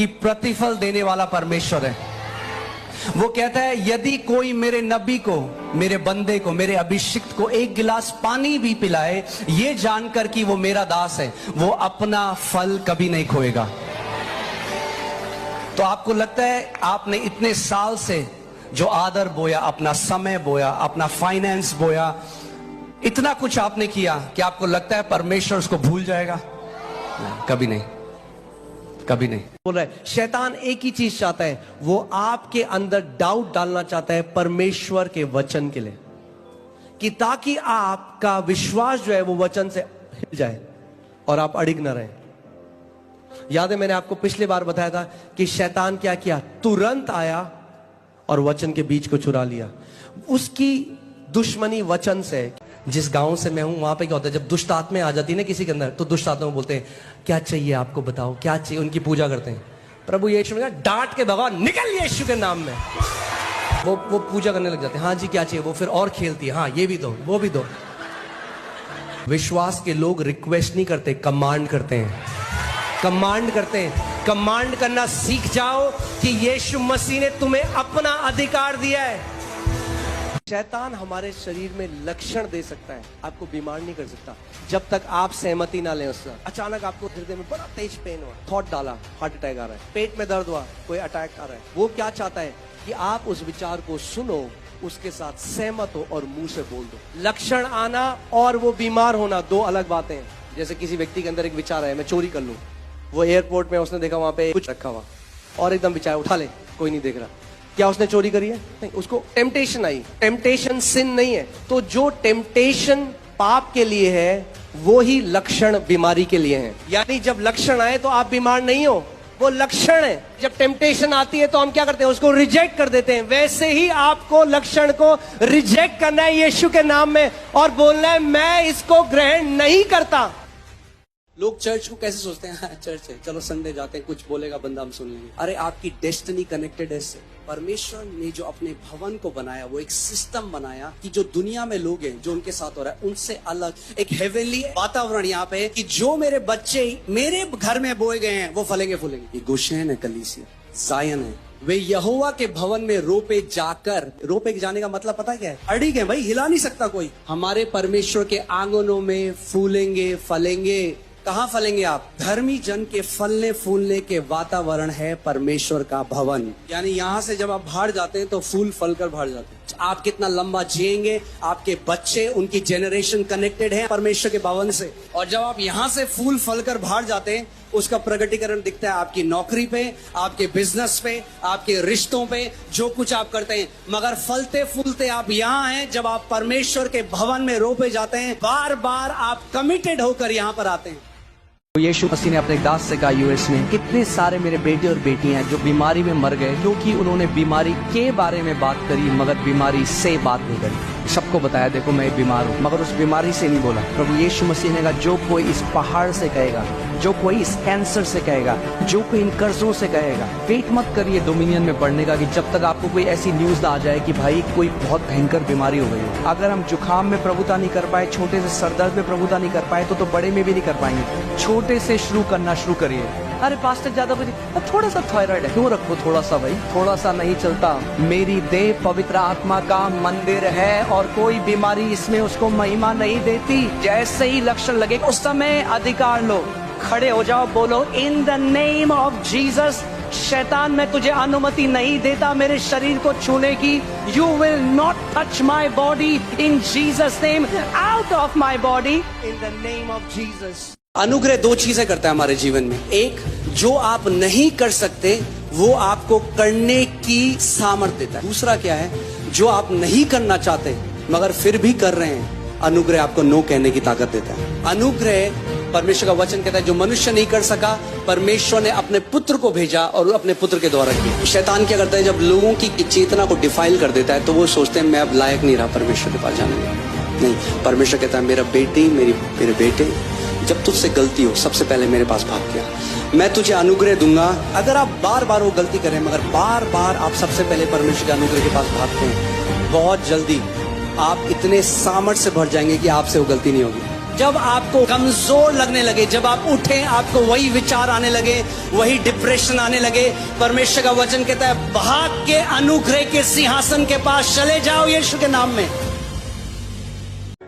कि प्रतिफल देने वाला परमेश्वर है। वो कहता है यदि कोई मेरे नबी को, मेरे बंदे को, मेरे अभिषिक्त को एक गिलास पानी भी पिलाए, ये जानकर कि वो मेरा दास है, वो अपना फल कभी नहीं खोएगा। तो आपको लगता है आपने इतने साल से जो आदर बोया, अपना समय बोया, अपना फाइनेंस बोया, इतना कुछ आपने किया, कि आपको लगता है परमेश्वर उसको भूल जाएगा? कभी नहीं, कभी नहीं। बोल रहा है शैतान एक ही चीज चाहता है, वो आपके अंदर डाउट डालना चाहता है परमेश्वर के वचन के लिए, कि ताकि आपका विश्वास जो है वो वचन से हिल जाए और आप अड़िग न रहे। याद है मैंने आपको पिछली बार बताया था कि शैतान क्या किया, तुरंत आया और वचन के बीज को चुरा लिया। उसकी दुश्मनी वचन से। जिस गांव से मैं हूं वहां पे क्या होता है, जब दुष्ट आत्माएं आ जाती है ना किसी के अंदर, तो दुष्ट आत्मा बोलते हैं क्या चाहिए आपको, बताओ क्या चाहिए। उनकी पूजा करते हैं, प्रभु यीशु ने कहा डांट के भगाओ, निकल यीशु के नाम में। वो पूजा करने लग जाते हैं, हाँ जी क्या चाहिए। वो फिर और खेलती है, हाँ ये भी दो, वो भी दो। विश्वास के लोग रिक्वेस्ट नहीं करते, कमांड करते हैं। कमांड करते हैं। कमांड करना सीख जाओ कि यीशु मसीह ने तुम्हें अपना अधिकार दिया है। शैतान हमारे शरीर में लक्षण दे सकता है, आपको बीमार नहीं कर सकता जब तक आप सहमति ना लें उससे। अचानक आपको हृदय में बड़ा तेज पेन हुआ, थॉट डाला, हार्ट अटैक आ रहा है, पेट में दर्द हुआ, कोई अटैक आ रहा है। वो क्या चाहता है कि आप उस विचार को सुनो, उसके साथ सहमत हो और मुंह से बोल दो। लक्षण आना और वो बीमार होना दो अलग बातें हैं। जैसे किसी व्यक्ति के अंदर एक विचार है मैं चोरी कर लूं, वो एयरपोर्ट में उसने देखा वहां पे कुछ रखा हुआ और एकदम विचार उठा ले, कोई नहीं देख रहा, क्या उसने चोरी करी है? नहीं, उसको टेम्पटेशन आई। टेम्पटेशन सिन नहीं है। तो जो टेम्पटेशन पाप के लिए है वो ही लक्षण बीमारी के लिए है। यानी जब लक्षण आए तो आप बीमार नहीं हो, वो लक्षण है। जब टेम्पटेशन आती है तो हम क्या करते हैं, उसको रिजेक्ट कर देते हैं। वैसे ही आपको लक्षण को रिजेक्ट करना है यीशु के नाम में और बोलना है मैं इसको ग्रहण नहीं करता। लोग चर्च को कैसे सोचते हैं, हाँ, चर्च है, चलो संडे जाते हैं, कुछ बोलेगा बंदा हम सुन लेंगे। अरे आपकी डेस्टिनी कनेक्टेड है इससे। परमेश्वर ने जो अपने भवन को बनाया, वो एक सिस्टम बनाया कि जो दुनिया में लोग हैं, जो उनके साथ हो रहा है उनसे अलग एक हेवनली वातावरण यहाँ पे है कि जो मेरे बच्चे मेरे घर में बोए गए हैं वो फलेंगे फूलेंगे। ये गोशेन है, कलीसिया जायन है। वे यहोवा के भवन में रोपे जाकर, रोपे जाने का मतलब पता क्या है, अड़ी गए भाई, हिला नहीं सकता कोई। हमारे परमेश्वर के आंगनों में फूलेंगे फलेंगे। कहाँ फलेंगे आप? धर्मी जन के फलने फूलने के वातावरण है परमेश्वर का भवन। यानी यहाँ से जब आप बाहर जाते हैं तो फूल फल कर बाहर जाते हैं। आप कितना लंबा जिएंगे, आपके बच्चे, उनकी जेनरेशन कनेक्टेड है परमेश्वर के भवन से। और जब आप यहाँ से फूल फल कर बाहर जाते हैं, उसका प्रगटीकरण दिखता है आपकी नौकरी पे, आपके बिजनेस पे, आपके रिश्तों पे, जो कुछ आप करते हैं। मगर फलते फूलते आप यहाँ हैं जब आप परमेश्वर के भवन में रोपे जाते हैं। बार बार आप कमिटेड होकर यहाँ पर आते हैं। यीशु मसीह ने अपने दास से कहा यूएस में, कितने सारे मेरे बेटे और बेटियां जो बीमारी में मर गए क्योंकि उन्होंने बीमारी के बारे में बात करी मगर बीमारी से बात नहीं करी। सबको बताया देखो मैं बीमार हूँ, मगर उस बीमारी से नहीं बोला। प्रभु यीशु मसीह ने कहा जो कोई इस पहाड़ से कहेगा, जो कोई इस कैंसर से कहेगा, जो कोई इन कर्जों से कहेगा, वेट मत करिए डोमिनियन में बढ़ने का कि जब तक आपको कोई ऐसी न्यूज आ जाए कि भाई कोई बहुत भयंकर बीमारी हो गई है। अगर हम जुकाम में प्रभुता नहीं कर पाए, छोटे से सरदर्द में प्रभुता नहीं कर पाए, तो बड़े में भी नहीं कर पाएंगे। छोटे से शुरू करना शुरू करिए। अरे पास्टर ज्यादा कुछ, थोड़ा सा थायराइड है, क्यों रखो थोड़ा सा भाई, थोड़ा सा नहीं चलता। मेरी देह पवित्र आत्मा का मंदिर है और कोई बीमारी इसमें उसको महिमा नहीं देती। जैसे ही लक्षण लगे उस समय अधिकार लो, खड़े हो जाओ, बोलो in the name of Jesus, शैतान मैं तुझे अनुमति नहीं देता मेरे शरीर को छूने की। You will not touch my body in Jesus name, out of my body in the name of Jesus. अनुग्रह दो चीजें करता है हमारे जीवन में। एक, जो आप नहीं कर सकते वो आपको करने की सामर्थ्य देता है। दूसरा क्या है, जो आप नहीं करना चाहते मगर फिर भी कर रहे हैं, अनुग्रह आपको नो कहने की ताकत देता है। अनुग्रह, परमेश्वर का वचन कहता है जो मनुष्य नहीं कर सका, परमेश्वर ने अपने पुत्र को भेजा और अपने पुत्र के द्वारा किया। शैतान क्या करता है, जब लोगों की चेतना को डिफाइल कर देता है तो वो सोचते हैं मैं अब लायक नहीं रहा परमेश्वर के पास जाने में। नहीं, परमेश्वर कहता है मेरा बेटी, मेरे बेटे, जब तुझसे गलती हो सबसे पहले मेरे पास भाग गया, मैं तुझे अनुग्रह दूंगा। अगर आप बार बार वो गलती करें मगर बार बार आप सबसे पहले परमेश्वर के अनुग्रह के पास भागते हैं, बहुत जल्दी आप इतने सामर्थ्य से भर जाएंगे कि आपसे वो गलती नहीं होगी। जब आपको कमजोर लगने लगे, जब आप उठे आपको वही विचार आने लगे, वही डिप्रेशन आने लगे, परमेश्वर का वचन कहता है भाग के अनुग्रह के सिंहासन के पास चले जाओ यीशु के नाम में।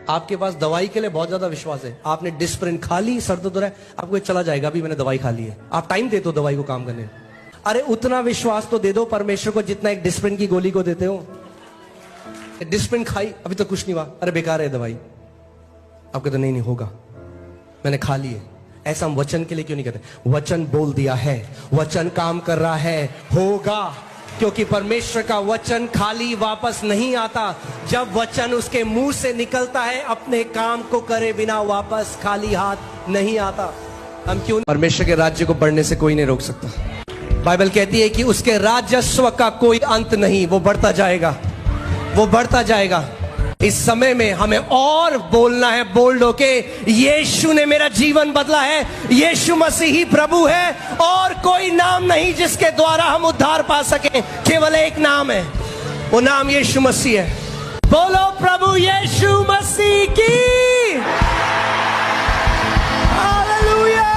आपके पास दवाई के लिए बहुत ज्यादा विश्वास है, आपने डिस्प्रिन खा ली, सर दर्द हो रहा है, आपको चला जाएगा, अभी मैंने दवाई खा ली है, आप टाइम देते हो दवाई को काम करने। अरे उतना विश्वास तो दे दो परमेश्वर को जितना एक डिस्प्रिन की गोली को देते हो। डिस्प्रिन खाई, अभी तो कुछ नहीं हुआ, अरे बेकार है दवाई, आपको तो नहीं होगा, मैंने खा ली है। ऐसा हम वचन के लिए क्यों नहीं कहते? वचन बोल दिया है, वचन काम कर रहा है, होगा, क्योंकि परमेश्वर का वचन खाली वापस नहीं आता। जब वचन उसके मुंह से निकलता है अपने काम को करे बिना वापस खाली हाथ नहीं आता। हम क्यों? परमेश्वर के राज्य को बढ़ने से कोई नहीं रोक सकता। बाइबल कहती है कि उसके राजस्व का कोई अंत नहीं, वो बढ़ता जाएगा, वो बढ़ता जाएगा। इस समय में हमें और बोलना है बोल्ड होके, यीशु ने मेरा जीवन बदला है, यीशु मसीह ही प्रभु है, और कोई नाम नहीं जिसके द्वारा हम उद्धार पा सके, केवल एक नाम है, वो नाम यीशु मसीह है। बोलो प्रभु यीशु मसीह की हालेलुया।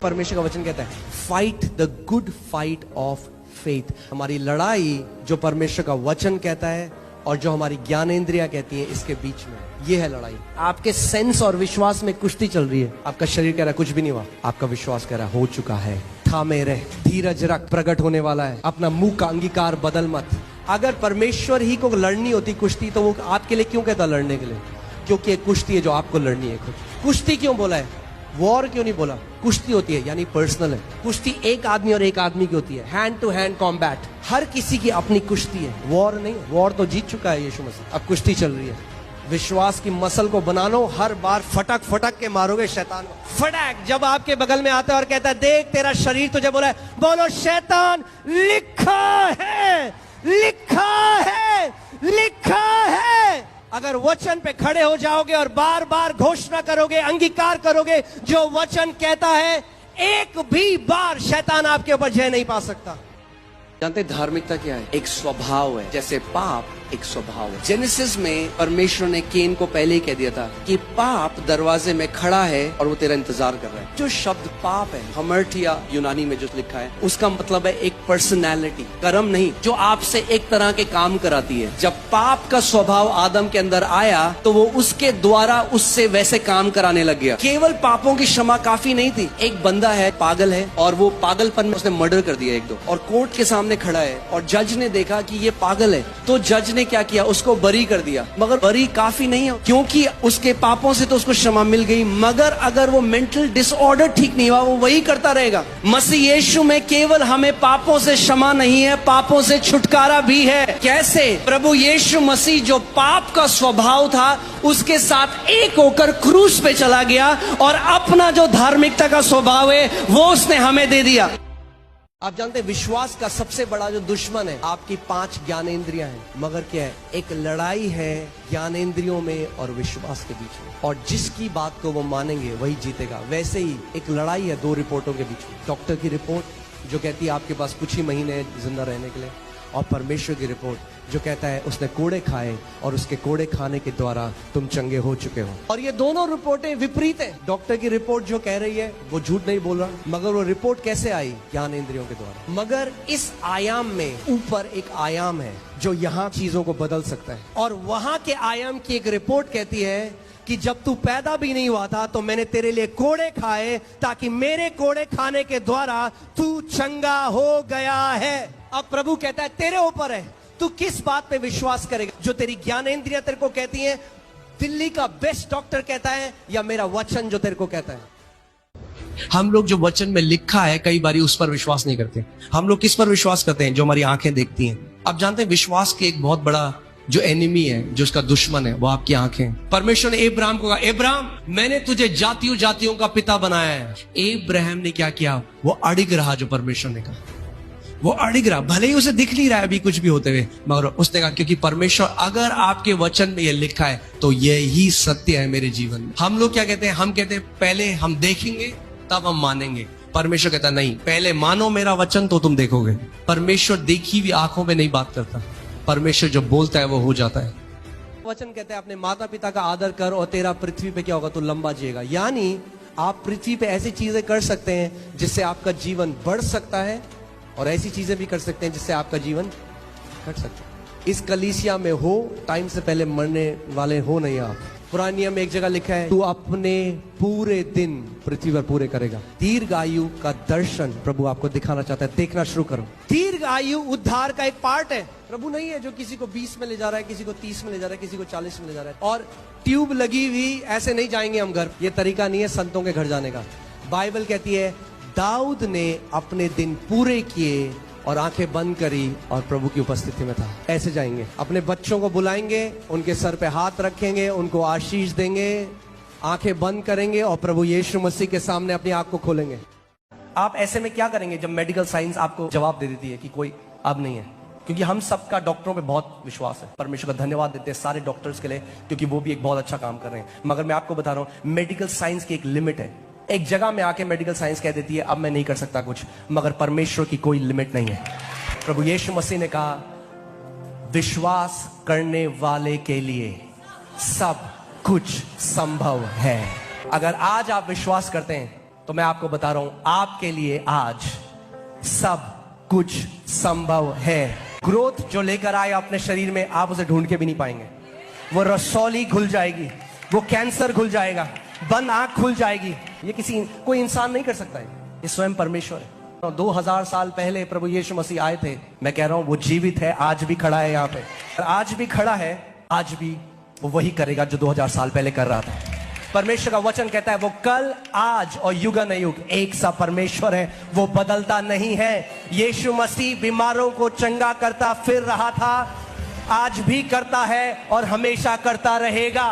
परमेश्वर का वचन कहता है fight the good fight of faith. हमारी लड़ाई जो परमेश्वर का वचन कहता है और जो हमारी ज्ञानेंद्रियां कहती है, इसके बीच में ये है लड़ाई। आपके सेंस और विश्वास में कुश्ती चल रही है। आपका शरीर कह रहा है कुछ भी नहीं हुआ, आपका विश्वास कह रहा है हो चुका है, थामे रह, धीरज रख, प्रकट होने वाला है। अपना मुंह का अंगीकार बदल मत। अगर परमेश्वर ही को लड़नी होती कुश्ती तो वो आपके लिए क्यों कहता लड़ने के लिए? क्योंकि एक कुश्ती है जो आपको लड़नी है खुद। कुश्ती क्यों बोला है? वॉर क्यों नहीं बोला? कुश्ती होती है यानी पर्सनल है। कुश्ती एक आदमी और एक आदमी की होती है, हैंड टू हैंड कॉम्बैट। हर किसी की अपनी कुश्ती है, वॉर नहीं। वॉर तो जीत चुका है यीशु मसीह, अब कुश्ती चल रही है। विश्वास की मसल को बना लो, हर बार फटक फटक के मारोगे शैतान को। फटक जब आपके बगल में आता है और कहता है देख तेरा शरीर तुझे बोला है, बोलो शैतान लिखा है, लिखा है, लिखा है। अगर वचन पे खड़े हो जाओगे और बार बार घोषणा करोगे, अंगीकार करोगे जो वचन कहता है, एक भी बार शैतान आपके ऊपर जय नहीं पा सकता। जानते धार्मिकता क्या है? एक स्वभाव है, जैसे पाप एक स्वभाव है। जेनेसिस में परमेश्वर ने केन को पहले ही कह दिया था कि पाप दरवाजे में खड़ा है और वो तेरा इंतजार कर रहा है। जो शब्द पाप है, हमर्टिया यूनानी में जो लिखा है, उसका मतलब है एक पर्सनैलिटी, कर्म नहीं, जो आपसे एक तरह के काम कराती है। जब पाप का स्वभाव आदम के अंदर आया तो वो उसके द्वारा उससे वैसे काम कराने लग गया। केवल पापों की क्षमा काफी नहीं थी। एक बंदा है, पागल है, और वो पागलपन में उसने मर्डर कर दिया एक दो, और कोर्ट के सामने खड़ा है और जज ने देखा कि ये पागल है, तो जज ने क्या किया? उसको बरी कर दिया। मगर बरी काफी नहीं है, क्योंकि उसके पापों से तो उसको क्षमा मिल गई, मगर अगर वो मेंटल डिसऑर्डर ठीक नहीं हुआ, वो वही करता रहेगा। मसीह यीशु में केवल हमें पापों से क्षमा नहीं है, पापों से छुटकारा भी है। कैसे? प्रभु यीशु मसीह जो पाप का स्वभाव था उसके साथ एक होकर क्रूस पे चला गया और अपना जो धार्मिकता का स्वभाव है वो उसने हमें दे दिया। आप जानते हैं विश्वास का सबसे बड़ा जो दुश्मन है आपकी 5 ज्ञानेंद्रियां हैं, मगर क्या है? एक लड़ाई है ज्ञानेंद्रियों में और विश्वास के बीच में, और जिसकी बात को वो मानेंगे वही जीतेगा। वैसे ही एक लड़ाई है 2 रिपोर्टों के बीच में। डॉक्टर की रिपोर्ट जो कहती है आपके पास कुछ ही महीने हैं जिंदा रहने के लिए, और परमेश्वर की रिपोर्ट जो कहता है उसने कोड़े खाए और उसके कोड़े खाने के द्वारा तुम चंगे हो चुके हो। और ये दोनों रिपोर्टें विपरीत है। डॉक्टर की रिपोर्ट जो कह रही है वो झूठ नहीं बोल रहा, मगर वो रिपोर्ट कैसे आई? ज्ञानेंद्रियों के द्वारा। मगर इस आयाम में ऊपर एक आयाम है जो यहाँ चीजों को बदल सकता है, और वहां के आयाम की एक रिपोर्ट कहती है कि जब तू पैदा भी नहीं हुआ था तो मैंने तेरे लिए कोड़े खाए, ताकि मेरे कोड़े खाने के द्वारा तू चंगा हो गया है। अब प्रभु कहता है तेरे ऊपर है, तू किस बात पे विश्वास करेगा? जो तेरी ज्ञानेंद्रियां तेरे को कहती हैं, दिल्ली का बेस्ट डॉक्टर कहता है, या मेरा वचन जो तेरे को कहता है? हम लोग जो वचन में लिखा है कई बारी उस पर विश्वास नहीं करते। हम लोग किस पर विश्वास करते हैं? जो हमारी आंखें देखती हैं। आप जानते हैं विश्वास के एक बहुत बड़ा जो एनिमी है, जो उसका दुश्मन है, वो आपकी आंखें। परमेश्वर ने इब्राहिम को कहा, इब्राहिम मैंने तुझे जातियों जातियों का पिता बनाया है। इब्राहिम ने क्या किया? वो अड़िग रहा। जो परमेश्वर ने कहा वो अड़िग रहा, भले ही उसे दिख नहीं रहा है अभी कुछ भी होते हुए, मगर उसने कहा क्योंकि परमेश्वर अगर आपके वचन में ये लिखा है तो ये ही सत्य है मेरे जीवन में। हम लोग क्या कहते हैं? हम कहते हैं पहले हम देखेंगे तब हम मानेंगे। परमेश्वर कहता नहीं, पहले मानो मेरा वचन तो तुम देखोगे। परमेश्वर देखी हुई आंखों में नहीं बात करता, परमेश्वर जो बोलता है वो हो जाता है। वचन कहता है अपने माता पिता का आदर कर और तेरा पृथ्वी पे क्या होगा, तू लंबा जिएगा। यानी आप पृथ्वी पे ऐसी चीजें कर सकते हैं जिससे आपका जीवन बढ़ सकता है और ऐसी चीजें भी कर सकते हैं जिससे आपका जीवन घट सकता है। इस कलीसिया में हो, टाइम से पहले मरने वाले हो नहीं आप। पुराने नियम में एक जगह लिखा है, तू अपने पूरे दिन पृथ्वी पर पूरे करेगा। दीर्घ आयु का दर्शन प्रभु आपको दिखाना चाहता है, देखना शुरू करो। दीर्घ आयु उद्धार का एक पार्ट है। प्रभु नहीं है जो किसी को 20 में ले जा रहा है, किसी को 30 में ले जा रहा है, किसी को 40 में ले जा रहा है। और ट्यूब लगी हुई ऐसे नहीं जाएंगे हम घर, ये तरीका नहीं है संतों के घर जाने का। बाइबल कहती है दाऊद ने अपने दिन पूरे किए और आंखें बंद करी और प्रभु की उपस्थिति में था। ऐसे जाएंगे, अपने बच्चों को बुलाएंगे, उनके सर पे हाथ रखेंगे, उनको आशीष देंगे, आंखें बंद करेंगे और प्रभु यीशु मसीह के सामने अपनी आंख को खोलेंगे। आप ऐसे में क्या करेंगे जब मेडिकल साइंस आपको जवाब दे देती है कि कोई अब नहीं है? क्योंकि हम सबका डॉक्टरों पे बहुत विश्वास है, परमेश्वर का धन्यवाद देते हैं सारे डॉक्टर्स के लिए, क्योंकि वो भी एक बहुत अच्छा काम कर रहे हैं। मगर मैं आपको बता रहा हूं, मेडिकल साइंस की एक लिमिट है। एक जगह में आके मेडिकल साइंस कह देती है अब मैं नहीं कर सकता कुछ, मगर परमेश्वर की कोई लिमिट नहीं है। प्रभु यीशु मसीह ने कहा विश्वास करने वाले के लिए सब कुछ संभव है। अगर आज आप विश्वास करते हैं तो मैं आपको बता रहा हूं आपके लिए आज सब कुछ संभव है। ग्रोथ जो लेकर आए अपने शरीर में, आप उसे ढूंढ के भी नहीं पाएंगे। वो रसौली खुल जाएगी, वो कैंसर खुल जाएगा, बंद आंख खुल जाएगी। ये कोई इंसान नहीं कर सकता है, ये स्वयं परमेश्वर है। 2000 साल पहले प्रभु यीशु मसीह आए थे। मैं कह रहा हूं वो जीवित है, आज भी खड़ा है यहाँ पे, आज भी खड़ा है, आज भी वो वही करेगा जो 2000 साल पहले कर रहा था। परमेश्वर का वचन कहता है वो कल, आज और युगानुयुग एक सा परमेश्वर है, वो बदलता नहीं है। यीशु मसीह बीमारों को चंगा करता फिर रहा था, आज भी करता है और हमेशा करता रहेगा।